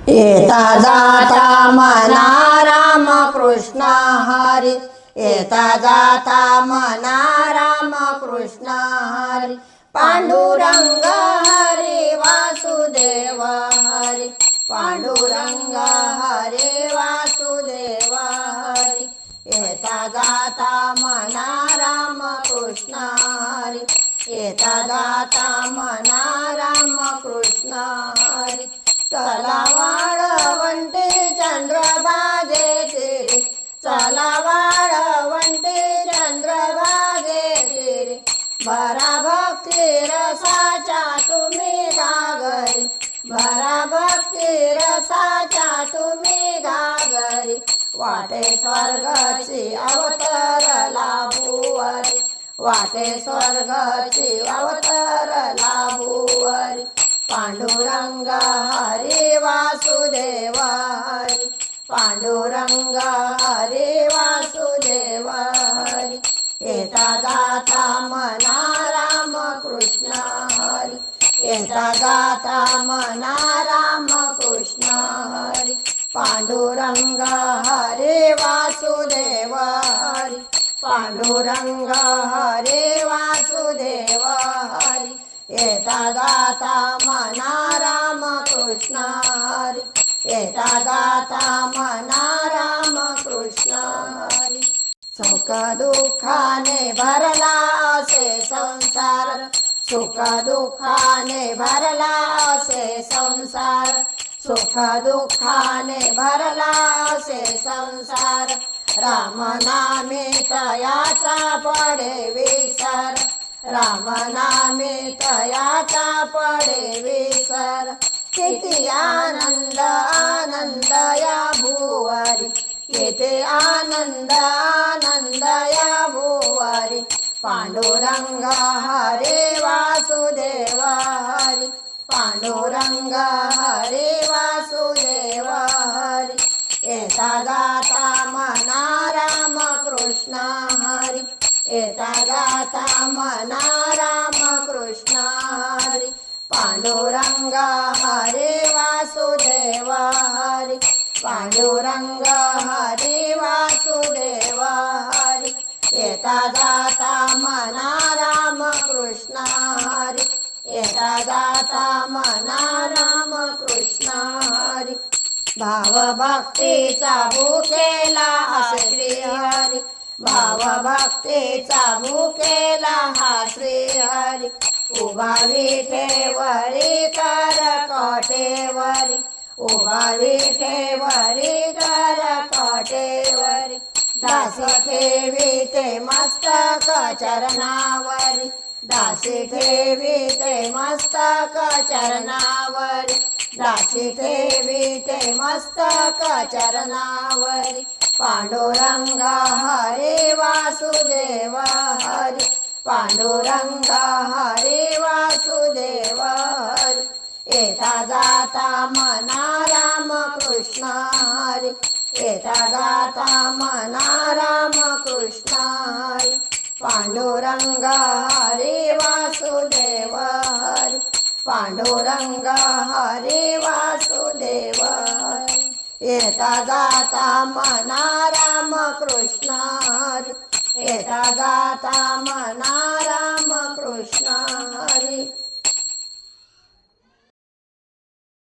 येता जाता मना राम कृष्ण हरी, येता जाता मना राम कृष्ण हरी, पांडुरंग हरी वासुदेव हरी, पांडुरंग हरी वासुदेव हरी, येता जाता मना राम कृष्ण हरी, येता जाता मना राम कृष्ण हरी, चला वाळवंटी चंद्रभागे तीरी, चला वाळवंटी चंद्रभागे तीरी, भरा भक्ती रसाच्या तुम्ही घागरी, भरा भक्ती रसाच्या तुम्ही घागरी, वाटे स्वर्गाची अवतरला भुवरी, वाटे स्वर्गाची अवतरला भुवरी, पांडुरंग हरी वासुदेव हरी, पांडुरंग हरी वासुदेव हरी, येता जाता मना राम कृष्ण हरी, येता जाता मना राम कृष्ण हरी, पांडुरंग हरी वासुदेव हरी, पांडुरंग हरी वासुदेव हरी, येता जाता मना राम कृष्ण हरी, येता जाता मना राम कृष्ण हरी, सुख दुःखाने भरला असे संसार, सुख दुःखाने भरला असे संसार, सुख दुःखाने भरला असे संसार, राम नामी तयाचा पडे विसर, राम नामी तयाचा पडे विसर, किती आनंद आनंद या भुवरी, किती आनंद आनंद या भुवरी, पांडुरंग हरी वासुदेव हरी, पांडुरंग हरी वासुदेव हरी, येता जाता मना राम कृष्ण हरी, येता जाता मना राम कृष्ण हरी, पांडुरंग हरी वासुदेव हरी, पांडुरंग हरी वासुदेव हरी, येता जाता मना राम कृष्ण हरी, येता जाता मना राम कृष्ण हरी, भाव भक्तीचा भूकेला हा श्रीहरी, भाव भक्तीचा भूकेला हा श्रीहरी, उभा विठेवरी कर कोटेवरी, उभा विठेवरी कर कोटेवरी, दासी ठेवी ते मस्तक चरणावरी, दासी ठेवी ते मस्तक चरणावरी, दासी ठेवी ते मस्तक चरणावरी, पांडुरंग हरी वासुदेव हरी, पांडुरंग हरी वासुदेव हरी, येता जाता मना राम कृष्ण हरी, येता जाता मना राम कृष्ण हरी, पांडुरंग हरी वासुदेव हरी, पांडुरंग हरी वासुदेव हरी, येता जाता मना राम कृष्ण हरी, येता जाता मना राम कृष्ण हरी.